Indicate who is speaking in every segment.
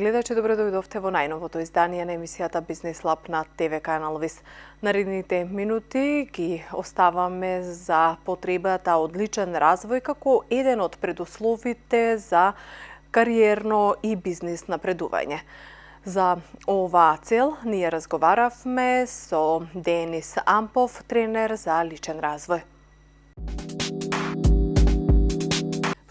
Speaker 1: гледачи, добро дојдовте во најновото издание на емисијата Бизнес Лаб на ТВ канал ВИС. Наредните минути ги оставаме за потребата од личен развој како еден од предусловите за кариерно и бизнес напредување. За оваа цел ние разговаравме со Денис Ампов, тренер за личен развој.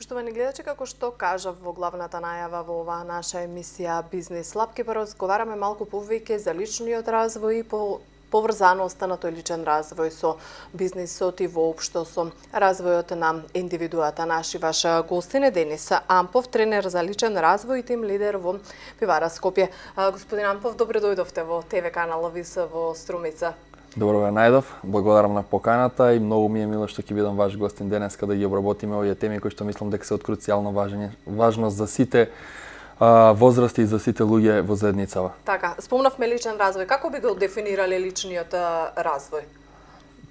Speaker 1: Поштовани гледачи, како што кажав во главната најава во оваа наша емисија Бизнес Лаб, ќе поразговараме малку повеќе за личниот развој и поврзаноста на тој личен развој со бизнисот и воопшто со развојот на индивидуата. Наши ваша гостин е Денис Ампов, тренер за личен развој и тим лидер во Пивара Скопје. Господин Ампов, добро дојдовте во ТВ канал ВИС во Струмица.
Speaker 2: Добро ве најдов, благодарам на поканата и многу ми е мило што ќе бидам ваш гостин денес кога да ги обработиме овие теми кои што мислам дека се од круцијално важност за сите возрасти и за сите луѓе во заедницава.
Speaker 1: Така, спомнавме личен развој. Како би го дефинирале личниот развој?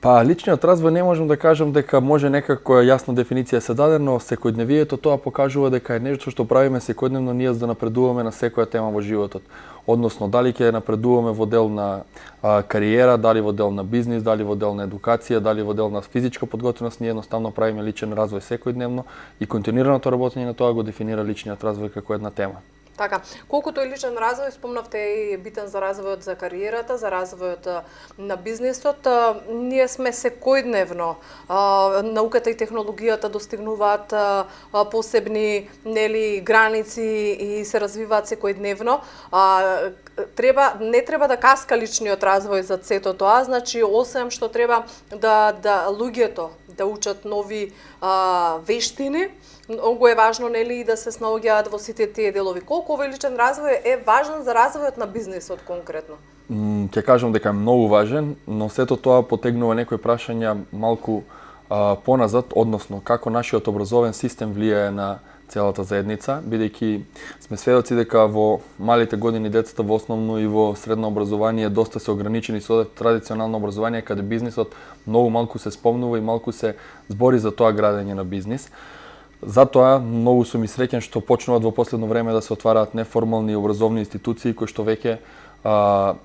Speaker 2: Па, личниот развој не можам да кажам дека може некако јасна дефиниција се даде, но секојдневието тоа покажува дека е нешто што правиме секојдневно ние за да напредуваме на секоја тема во животот. Односно, дали ќе напредуваме во дел на кариера, дали во дел на бизнис, дали во дел на едукација, дали во дел на физичка подготвеност, ние едноставно правиме личен развој секојдневно и континуираното работење на тоа го дефинира личниот развој како една тема.
Speaker 1: Така, колку тој личен развој, спомнавте и битен за развојот за кариерата, за развојот на бизнисот, ние сме секојдневно, науката и технологијата достигнуваат посебни граници и се развиваат секојдневно. Не треба да каска личниот развој за сето тоа, значи освен што треба да луѓето да учат нови вештини, многу е важно и да се снаоѓаат во сите тие делови. Колку овој личен развој е важен за развојот на бизнисот конкретно?
Speaker 2: Ќе кажам дека е многу важен, но сето тоа потегнува некои прашања малку поназад, односно како нашиот образовен систем влијае на целата заедница, бидејќи сме сведоци дека во малите години децата во основно и во средно образование доста се ограничени со традиционално образование, каде бизнисот многу малку се спомнува и малку се збори за тоа градење на бизнис. Затоа многу сум и среќен што почнуваат во последно време да се отвараат неформални образовни институции кои што веќе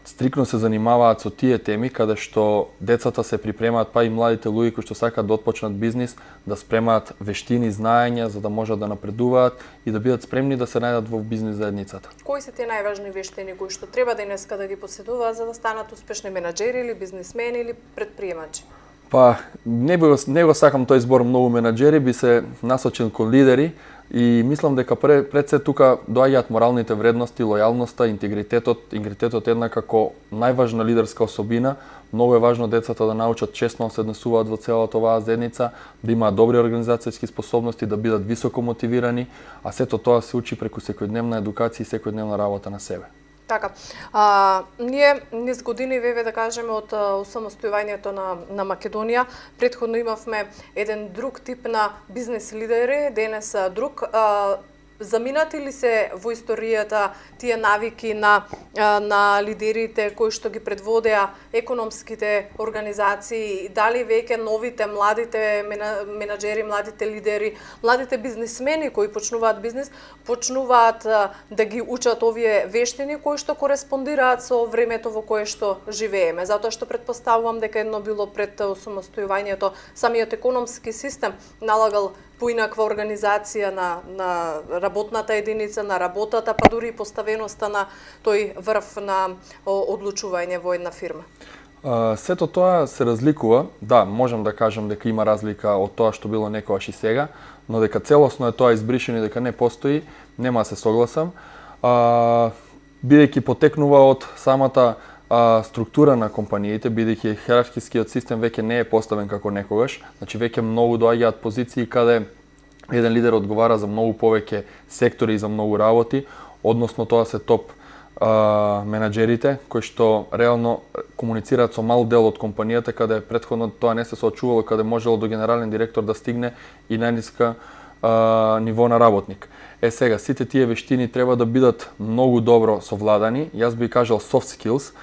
Speaker 2: стрикно се занимаваат со тие теми каде што децата се припремаат, па и младите луѓе кои што сакаат да отпочнат бизнис, да спремаат вештини, знаења за да можат да напредуваат и да бидат спремни да се најдат во бизнис заедницата.
Speaker 1: Кои се тие најважни вештини кои што треба денеска да ги поседуваат за да станат успешни менаџери или бизнисмени или претприемачи?
Speaker 2: Па, не го сакам тој збор многу менаџери, би се насочен кон лидери и мислам дека пред се тука доаѓаат моралните вредности, лојалноста, интегритетот една како најважна лидерска особина. Многу е важно децата да научат честно да се однесуваат во целата оваа заедница, да имаат добри организацијски способности, да бидат високо мотивирани, а сето тоа се учи преку секојдневна едукација и секојдневна работа на себе.
Speaker 1: Така, ние низ години да кажеме од осамостојувањето на Македонија, претходно имавме еден друг тип на бизнес лидери, денес друг. Заминати ли се во историјата тие навики на лидерите кои што ги предводеа економските организации? Дали веќе новите, младите менаџери, младите лидери, младите бизнисмени кои почнуваат бизнис, почнуваат да ги учат овие вештини кои што кореспондираат со времето во кое што живееме? Затоа што предпоставувам дека едно било пред осамостојувањето, самиот економски систем налагал поинаква организација на работната единица, на работата, па дури и поставеноста на тој врв на одлучување во една фирма.
Speaker 2: Сето тоа се разликува. Да, можам да кажам дека има разлика од тоа што било некогаш и сега, но дека целосно е тоа избришено и дека не постои, нема да се согласам. Бидејќи потекнува од самата структура на компаниите, бидејќи хиерархискиот систем веќе не е поставен како некогаш, значи веќе многу доаѓаат позиции каде еден лидер одговара за многу повеќе сектори и за многу работи, односно тоа се топ менаџерите кои што реално комуницираат со мал дел од компанијата, каде претходно тоа не се соочувало, каде можело до генерален директор да стигне и најниска ниво на работник. Сега, сите тие вештини треба да бидат многу добро совладани. Јас би кажал soft skills.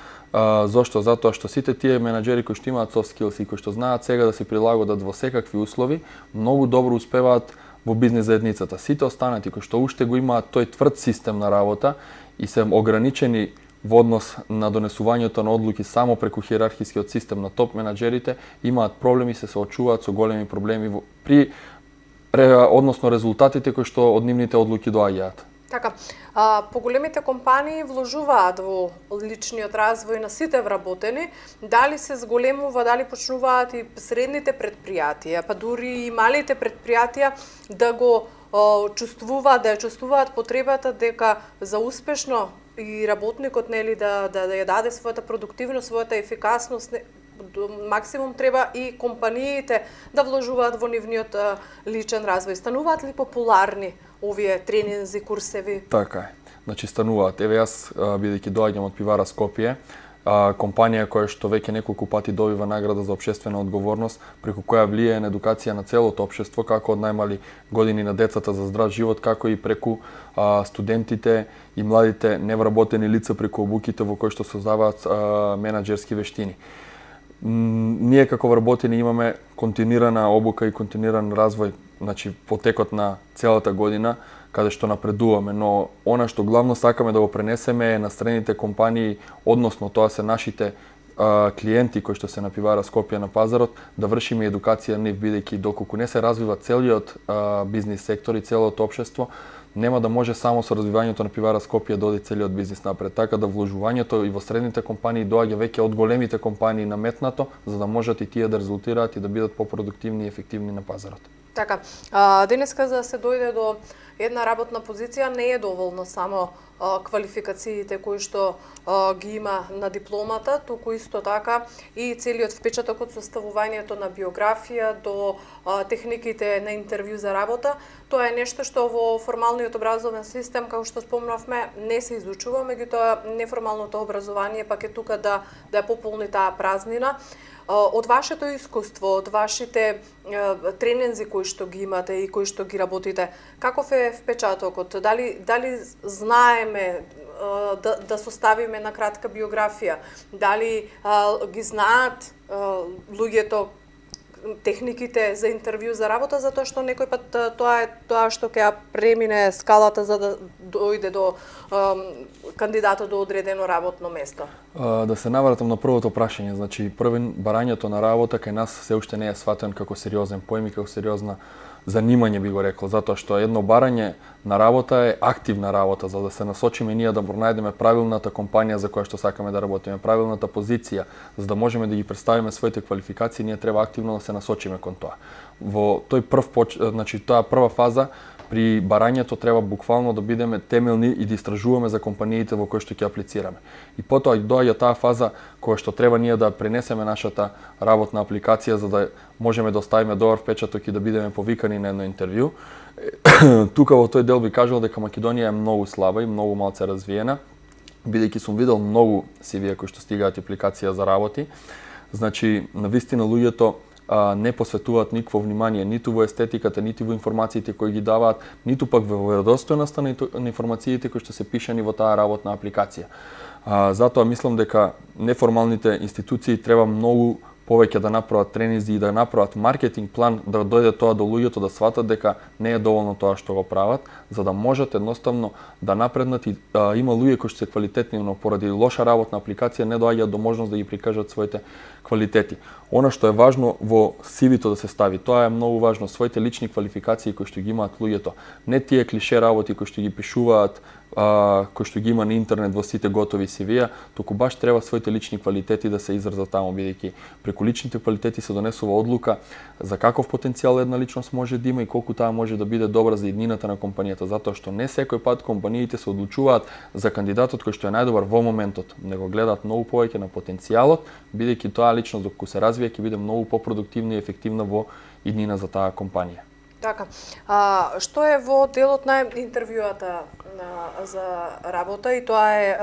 Speaker 2: Зошто? Затоа што сите тие менаџери кои што имаат soft skills и кои што знаат сега да се прилагодат во секакви услови, многу добро успеваат во бизнес заедницата. Сите останати кои што уште го имаат тој тврд систем на работа и се ограничени во однос на донесувањето на одлуки само преку хиерархискиот систем на топ менаџерите, имаат проблеми и се соочуваат со големи проблеми при односно резултатите кои што од нивните одлуки доаѓаат.
Speaker 1: Така, поголемите компании вложуваат во личниот развој на сите вработени, дали се зголемува, дали почнуваат и средните предпријатија, па дури и малите предпријатија да го чувствуваат, да ја чувствуваат потребата дека за успешно и работникот нели да ја даде својата продуктивност, својата ефикасност максимум треба и компаниите да вложуваат во нивниот личен развој. Стануваат ли популарни овие тренинзи, курсеви?
Speaker 2: Така е. Значи стануваат. Еве јас бидејќи доаѓам од пивара Скопје, компанија која што веќе неколку пати добива награда за општествена одговорност, преку која влијае на едукација на целото општество, како од најмали години на децата за здрав живот, како и преку студентите и младите невработени лица преку обуките во кои што создаваат менаџерски вештини. Ние како вработени имаме континуирана обука и континуиран развој, значи потекот на целата година, каде што напредуваме, но она што главно сакаме да го пренесеме е на средните компании, односно тоа се нашите клиенти кои што се на пивара Скопје на пазарот, да вршиме едукација нив, бидејќи доколку не се развива целиот бизнис сектор и целото општество, нема да може само со развивањето на пивара Скопје да оди целиот бизнис напред. Така да вложувањето и во средните компании доаѓа веќе од големите компании наметнато, за да можат и тие да резултираат и да бидат попродуктивни и ефективни на пазарот.
Speaker 1: Така, денеска за да се дојде до една работна позиција не е доволно само квалификациите кои што ги има на дипломата, туку исто така и целиот впечаток од составувањето на биографија до техниките на интервју за работа. Тоа е нешто што во формалниот образовен систем, како што спомнавме, не се изучува, меѓутоа неформалното образование пак е тука да ја пополни таа празнина. Од вашето искуство, од вашите тренинзи кои што ги имате и кои што ги работите, каков е впечатокот? Дали знаеме да составиме на кратка биографија? Дали ги знаат луѓето техниките за интервју за работа, затоа што некој пат тоа е тоа што ќе ја премине скалата за да дојде до кандидатот до одредено работно место?
Speaker 2: Да се навратам на првото прашање, значи барањето на работа кај нас се уште не е сватен како сериозен поим и како сериозна занимање, би го рекол, затоа што едно барање на работа е активна работа, за да се насочиме ние да пронајдеме правилната компанија за која што сакаме да работиме, правилната позиција, за да можеме да ги представиме своите квалификации, ние треба активно да се насочиме кон тоа. Во тој значи таа прва фаза при барањето треба буквално да бидеме темелни и да истражуваме за компаниите во кои што ќе аплицираме. И потоа доаѓа таа фаза која што треба ние да пренесеме нашата работна апликација за да можеме да оставиме добар впечаток и да бидеме повикани на едно интервју. Тука во тој дел би кажал дека Македонија е многу слаба и многу малце развиена, бидејќи сум видел многу CV-и кои што стигаат апликација за работи. Значи, навистина луѓето не посветуваат никакво внимание ниту во естетиката, ниту во информациите кои ги даваат, ниту пак во веродостојноста на информациите кои што се пишани во таа работна апликација. Затоа мислам дека неформалните институции треба многу повеќе да направат тренинзи и да направат маркетинг план, да дојде тоа до луѓето да сватат дека не е доволно тоа што го прават, за да можат едноставно да напреднат и има луѓе кои што се квалитетни, но поради лоша работна апликација не доаѓаат до можност да ги прикажат своите квалитети. Она што е важно во CV-то да се стави, тоа е многу важно, своите лични квалификации кои што ги имаат луѓето, не тие клише работи кои што ги пишуваат, кои што ги има на интернет во сите готови CV-а, туку баш треба своите лични квалитети да се изразат таму, бидејќи преку личните квалитети се донесува одлука за каков потенцијал една личност може да има и колку таа може да биде добра за иднината на компанијата, затоа што не секој пат компаниите се одлучуваат за кандидатот кој што е најдобар во моментот, него гледаат многу повеќе на потенцијалот, бидејќи таа личност доколку се развие ќе биде многу попродуктивна и ефективна во иднина за таа компанија.
Speaker 1: Така. Што е во делот на интервјуата за работа и тоа е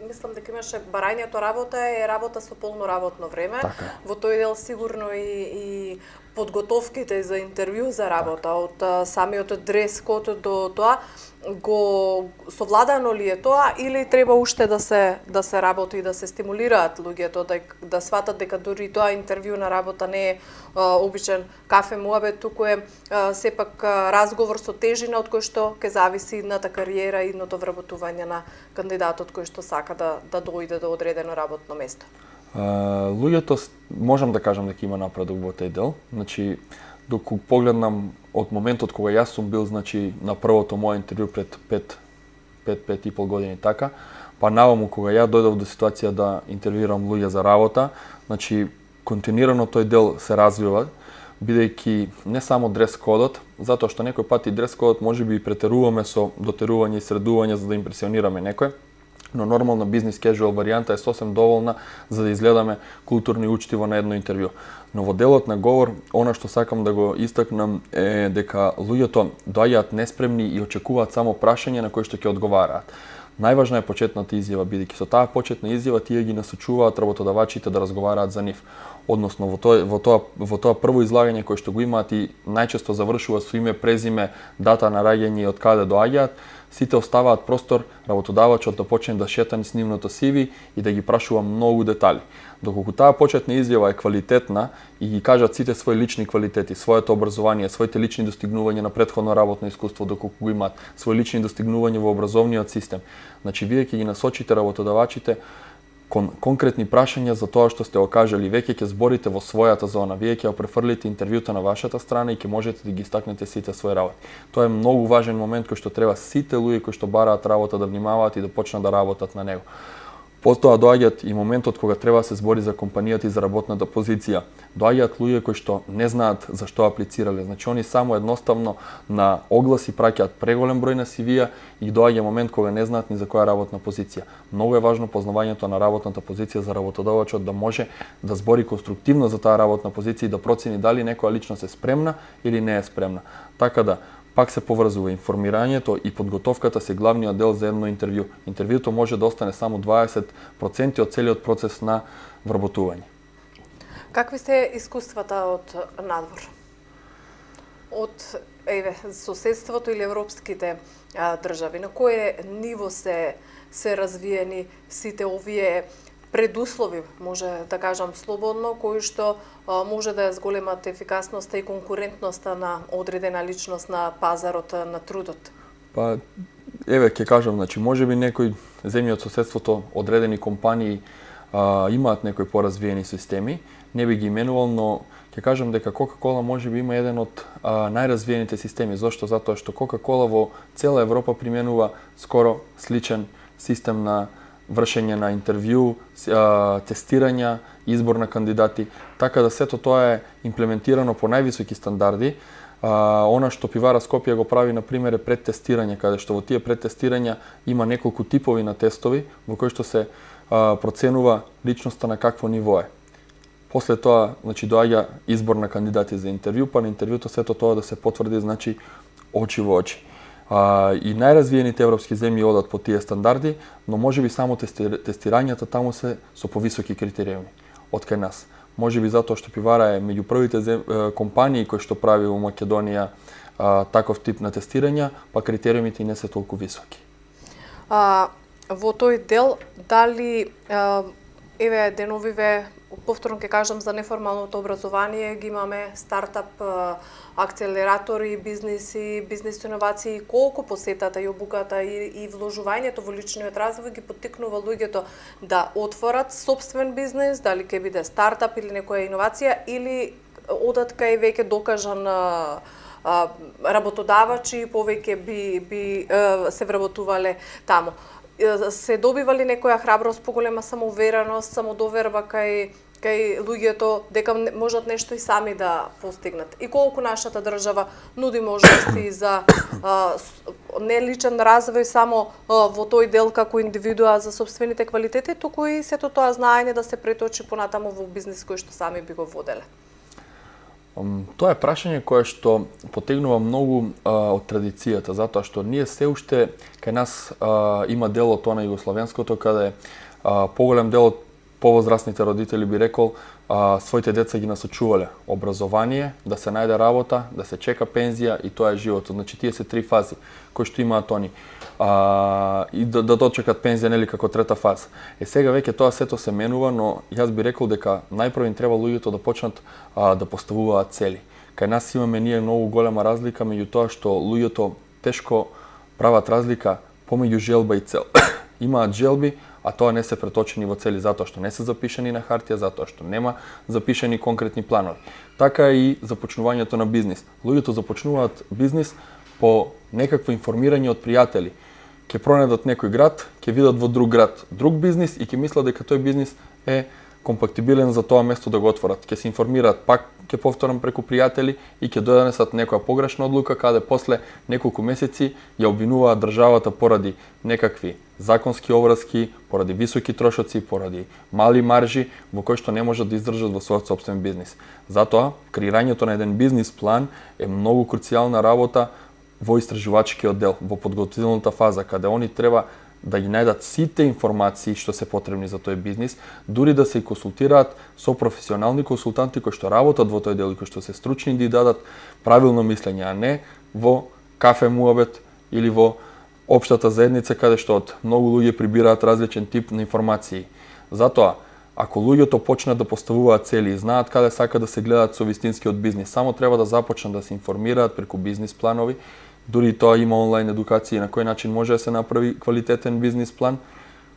Speaker 1: мислам дека имаше барањето работа е работа со полно работно време.
Speaker 2: Така.
Speaker 1: Во тој дел сигурно и подготовките за интервју за работа, од самиот дрес код до тоа, го совладано ли е тоа или треба уште да се работи и да се стимулираат луѓето да сватат дека дури тоа интервју на работа не е обичен кафе муабет, туку е сепак разговор со тежина од кој што ќе зависи идната кариера и идното вработување на кандидатот кој што сака да дојде до одредено работно место.
Speaker 2: Луѓето, можам да кажам дека има напредок во тој дел. Значи, доколку погледнам од моментот кога јас сум бил, значи, на првото моје интервју пред 5,5 години така, па наваму кога ја дојдов до ситуација да интервјуирам луѓе за работа, значи, континуирано тој дел се развива, бидејќи не само дрес кодот, затоа што некој пати дрес кодот можеби и претеруваме со дотерување и средување за да импресионираме некој, но нормална бизнес casual варијанта е сосем доволна за да изгледаме културно и учтиво на едно интервју. Но во делот на говор, она што сакам да го истакнам е дека луѓето доаѓаат неспремни и очекуваат само прашање на кои што ќе одговараат. Најважна е почетната изјава, бидејќи со таа почетна изјава тие ги насочуваат работодавачите да разговараат за нив. Односно во тоа прво излагање кое што го имаат и најчесто завршува со име, презиме, дата на раѓање и од каде доаѓаат, сите оставаат простор работодавачот да почне да шета низ нивното CV и да ги прашува многу детали. Доколку таа почетна изјава е квалитетна и ги кажат сите своји лични квалитети, своето образование, своите лични достигнувања на претходно работно искуство, доколку го имаат, свои лични достигнувања во образовниот систем, значи вие ќе ги насочите работодавачите конкретни прашања за тоа што сте окажали, веќе ќе зборите во својата зона, вие ќе префрлите интервјута на вашата страна и ќе можете да ги истакнете сите своји работи. Тоа е многу важен момент кој што треба сите луѓе кои што бараат работа да внимаваат и да почнат да работат на него. Потоа доаѓаат и моментот кога треба да се збори за компанијата и за работната позиција. Доаѓаат луѓе кои што не знаат за што аплицирале. Значи они само едноставно на огласи праќаат преголем број на CV-ја и доаѓа момент кога не знаат ни за која работна позиција. Многу е важно познавањето на работната позиција за работодавачот да може да збори конструктивно за таа работна позиција и да процени дали некоја личност е спремна или не е спремна. Така да пак се поврзува информирањето и подготовката се главниот дел за едно интервју. Интервјуто може да остане само 20% од целиот процес на вработување.
Speaker 1: Какви се искуствата од надвор? Од соседството или европските држави? На кое ниво се развиени сите овие предуслови, може да кажам слободно, кои што може да ја зголемат ефикасноста и конкурентноста на одредена личност на пазарот на трудот?
Speaker 2: Па, ќе кажам, значи, можеби некои земји од соседството, одредени компании имаат некои поразвиени системи, не би ги именувал, но ќе кажам дека Coca-Cola можеби има еден од најразвиените системи. Зошто? Затоа што Coca-Cola во цела Европа применува скоро сличен систем на вршење на интервју, тестирања, избор на кандидати, така да сето тоа е имплементирано по највисоки стандарди. Она што Пивара Скопје го прави, например, е предтестирање, каде што во тие предтестирања има неколку типови на тестови, во кои што се проценува личноста на какво ниво е. После тоа, значи, доаѓа избор на кандидати за интервју, па на интервјуто сето тоа да се потврди, значи, очи во очи. И најразвиените европски земји одат по тие стандарди, но можеби само тестирањата таму се со повисоки критериуми од кај нас. Можеби затоа што Пивара е меѓу првите компании кои што прави во Македонија таков тип на тестирања, па критериумите не се толку високи.
Speaker 1: Во тој дел, дали деновиве, повторно ќе кажам за неформалното образование, ги имаме стартап акцелератори, бизнес иновации, колку посетата и обуката и вложувањето во личниот развој ги поттикнува луѓето да отворат собствен бизнес, дали ќе биде стартап или некоја иновација, или одат кај веќе докажан работодавачи, повеќе би се вработувале таму. Се добива ли некоја храброст, поголема самоувереност, самодоверба кај луѓето дека можат нешто и сами да постигнат? И колку нашата држава нуди можности за не личен развој само во тој дел како индивидуа за собствените квалитети, туку и сето тоа знаење да се преточи понатаму во бизнис кој што сами би го воделе?
Speaker 2: Тоа е прашање кое што потегнува многу од традицијата, затоа што ние се уште кај нас има дел од тоа на југословенското, каде поголем дел од повозрастните родители би рекол, своите деца ги насочувале образование, да се најде работа, да се чека пензија и тоа е животот. Значи тие се 3 фази кои што имаат они. И да дочекат пензија нели како трета фаза. Сега веќе тоа сето се менува, но јас би рекол дека најпрво им треба луѓето да почнат да поставуваат цели. Кај нас имаме ние многу голема разлика меѓу тоа што луѓето тешко прават разлика помеѓу желба и цел. Имаат желби, а тоа не се преточени во цели затоа што не се запишани на хартија, затоа што нема запишани конкретни планови. Така и започнувањето на бизнис. Луѓето започнуваат бизнис по некакво информирање од пријатели. Ќе пронајдат некој град, ќе видат во друг град друг бизнис и ќе мислат дека тој бизнис е компактибилен за тоа место да го отворат. Ќе се информираат, пак ќе повторам преку пријатели и ќе донесат некоја погрешна одлука каде после неколку месеци ја обвинуваат државата поради некакви законски обврски, поради високи трошоци, поради мали маржи во кои што не можат да издржат во својот сопствен бизнис. Затоа, креирањето на еден бизнис план е многу круцијална работа во истражувачкиот дел, во подготвителната фаза, каде они треба да ги најдат сите информации што се потребни за тој бизнис, дури да се консултираат со професионални консултанти кои што работат во тој дел и кои што се стручни да дадат правилно мислење, а не во кафе муабет или во општата заедница каде што од многу луѓе прибираат различен тип на информации. Затоа, ако луѓето почнат да поставуваат цели и знаат каде сакаат да се гледаат со вистинскиот бизнис, само треба да започнат да се информираат преку бизнис планови. Дури тоа има онлайн едукации на кој начин може да се направи квалитетен бизнис план.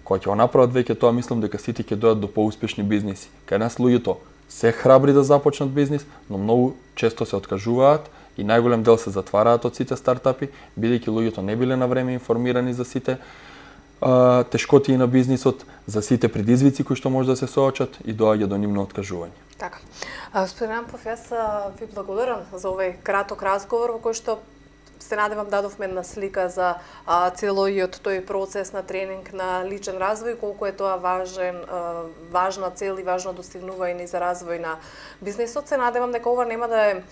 Speaker 2: Кога ќе го направат веќе тоа, мислам дека сите ќе дојдат до поуспешни бизниси. Кај нас луѓето се храбри да започнат бизнис, но многу често се откажуваат и најголем дел се затвараат од сите стартапи, бидејќи луѓето не биле на време информирани за сите тешкотии на бизнисот, за сите предизвици кои што може да се соочат и доаѓа до нивно откажување.
Speaker 1: Така. Господин Ампов, јас ви благодарам за овој краток разговор во кој што се надевам дадовме една слика за целојот тој процес на тренинг на личен развој, колку е тоа важна цел и важно достигнување за развој на бизнисот. Се надевам дека ова нема да е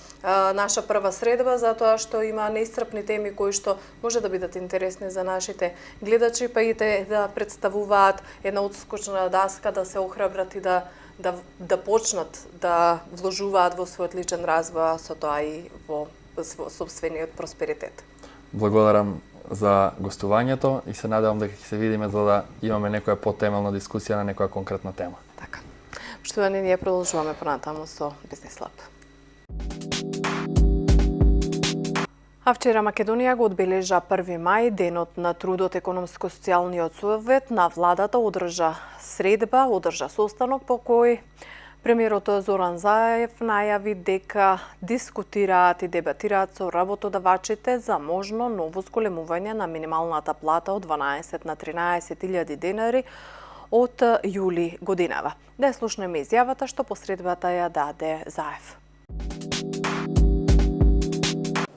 Speaker 1: наша прва средба, затоа што има неисцрпни теми кои што може да бидат интересни за нашите гледачи, па и те да представуваат една отскочна даска, да се охрабрат и да почнат да вложуваат во својот личен развој, а со тоа и во собствениот просперитет.
Speaker 2: Благодарам за гостувањето и се надевам дека ќе се видиме за да имаме некоја потемелна дискусија на некоја конкретна тема.
Speaker 1: Така. Поштовани, ние продолжуваме понатаму со Бизнес Лаб. А вчера Македонија го одбележа 1 мај, денот на трудот. Економско-социјалниот совет на владата одржа средба, одржа состанок по кој премиерот Зоран Заев најави дека дискутираат и дебатираат со работодавачите за можно ново зголемување на минималната плата од 12 на 13.000 денари од јули годинава. Да ја слушнеме изјавата што посредбата ја даде Заев.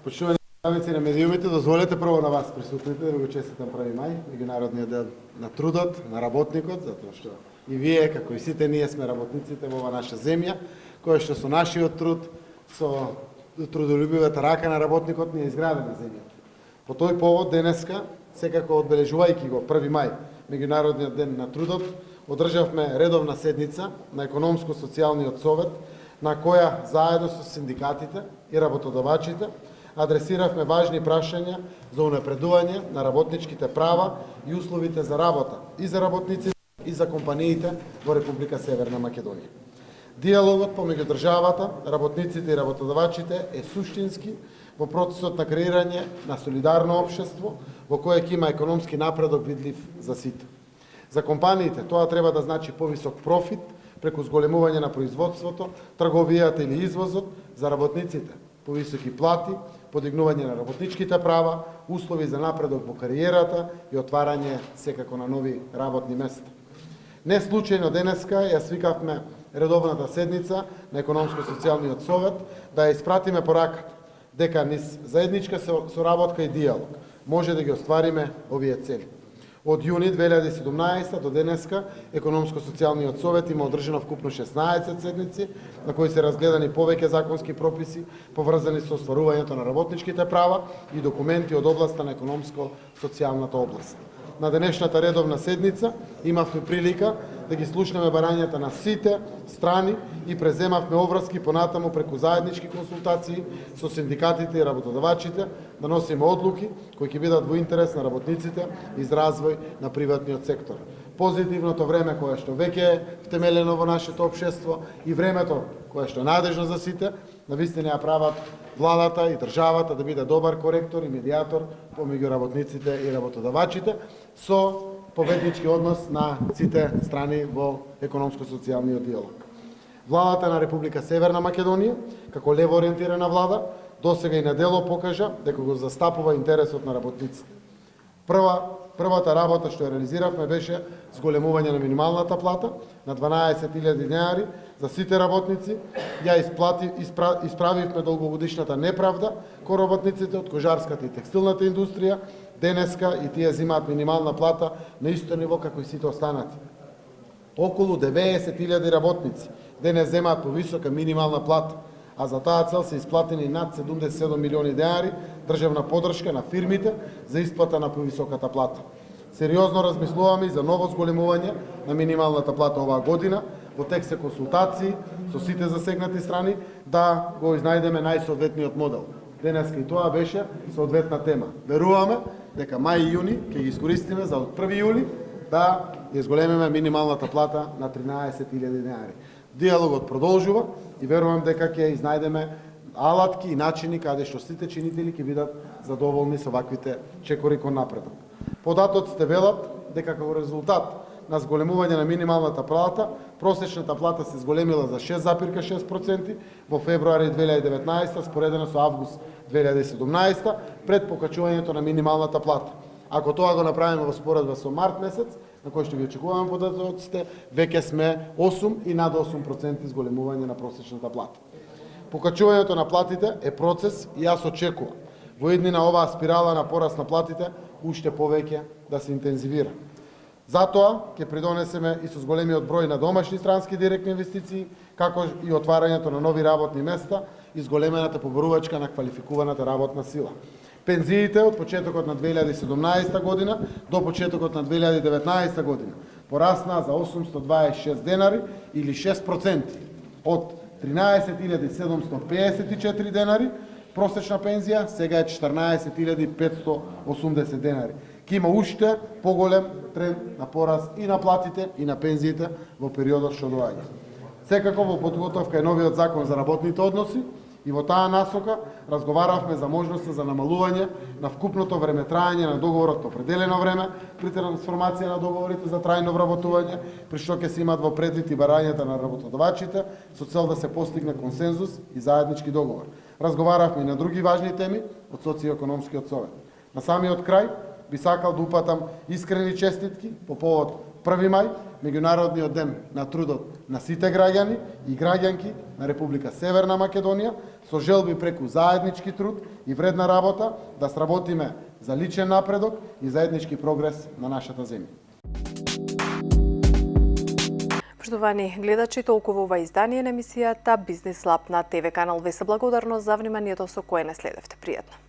Speaker 3: Почитувани представници на медиумите, дозволете прво на вас присутните да ви го честитам 1 мај, меѓународниот ден на трудот, на работникот, затоа што и вие, како и сите ние, сме работниците во оваа наша земја, која што со нашиот труд, со трудолюбивата рака на работникот ни е изградена земјата. По тој повод денеска, секако одбележувајќи го 1 мај, меѓународниот ден на трудот, одржавме редовна седница на Економско-социјалниот совет, на која заедно со синдикатите и работодавачите адресиравме важни прашања за унапредување на работничките права и условите за работа и за работниците и за компаниите во Република Северна Македонија. Диалогот помеѓу државата, работниците и работодавачите е суштински во процесот на креирање на солидарно општество во кое ќе има економски напредок видлив за сите. За компаниите тоа треба да значи повисок профит преку зголемување на производството, трговијата или извозот, за работниците повисоки плати, подигнување на работничките права, услови за напредок во кариерата и отварање секако на нови работни места. Не случајно денеска ја свикавме редовната седница на Економско-социјалниот совет да ја испратиме пораката дека низ заедничка соработка и диалог може да ги оствариме овие цели. Од јуни 2017 до денеска Економско-социјалниот совет има одржано вкупно 16 седници на кои се разгледани повеќе законски прописи поврзани со остварувањето на работничките права и документи од областа на економско-социјалната област. На денешната редовна седница имавме прилика да ги слушнеме барањата на сите страни и преземавме обврски понатаму преку заеднички консултации со синдикатите и работодавачите да носиме одлуки кои ќе бидат во интерес на работниците и за развој на приватниот сектор. Позитивното време кое што веќе е втемелено во нашето општество и времето кое што е надежно за сите, навистина ја прават владата и државата да биде добар коректор и медијатор помеѓу работниците и работодавачите со победнички однос на сите страни во економско-социјалниот диалог. Владата на Република Северна Македонија, како лево ориентирана влада, досега и на дело покажа дека го застапува интересот на работниците. Првата работа што ја реализиравме беше зголемување на минималната плата на 12.000 денари за сите работници. Ја исправивме долгогодишната неправда кон работниците од кожарската и текстилната индустрија. Денеска и тие земаат минимална плата на исто ниво како и сите останати. Околу 90.000 работници денес земаат повисока минимална плата, а за таа цел се исплатени над 77 милиони денари државна подршка на фирмите за исплата на повисоката плата. Сериозно размислуваме и за ново зголемување на минималната плата оваа година, во тек се консултации со сите засегнати страни да го изнајдеме најсоодветниот модел. Денеска и тоа беше соодветна тема. Веруваме дека мај и јуни ќе ги искористиме за од 1 јули да ја зголемиме минималната плата на 13.000 денари. Диалогот продолжува и верувам дека ќе изнајдеме алатки и начини каде што сите чинители ќе бидат задоволни со ваквите чекори кон напредок. Податоците велат дека како резултат на зголемување на минималната плата, просечната плата се зголемила за 6,6% во февруари 2019 споредено со август 2017 пред покачувањето на минималната плата. Ако тоа го направиме во споредба со март месец, на кој што ги очекуваме податоците, веќе сме 8 и над 8% зголемување на просечната плата. Покачувањето на платите е процес и јас очекувам во иднина оваа спирала на пораст на платите уште повеќе да се интензивира. Затоа ќе придонесеме и со зголемиот број на домашни странски директни инвестиции, како и отварањето на нови работни места и зголемената поборувачка на квалификуваната работна сила. Пензиите од почетокот на 2017 година до почетокот на 2019 година пораснаа за 826 денари или 6%, од 13.754 денари просечна пензија сега е 14.580 денари. Ке има уште поголем тренд на пораст и на платите и на пензиите во периодот што доаѓа. Секако во подготовка е новиот закон за работните односи и во таа насока разговаравме за можноста за намалување на вкупното време траење на договорот определено време при трансформација на договорите за трајно вработување, при што ќе се имат во предвид и барањата на работодавачите со цел да се постигне консензус и заеднички договор. Разговаравме и на други важни теми од социјоекономскиот совет. На самиот крај би сакал да упатам искрени честитки по повод 1 мај, Меѓународниот ден на трудот на сите граѓани и граѓанки на Република Северна Македонија, со желби преку заеднички труд и вредна работа да сработиме за личен напредок и заеднички прогрес на нашата земја.
Speaker 1: Поштовани гледачи, толку во ова издание на емисијата Бизнис Лаб на ТВ канал. Ви се благодарност за вниманието со кое не следевте. Пријатно.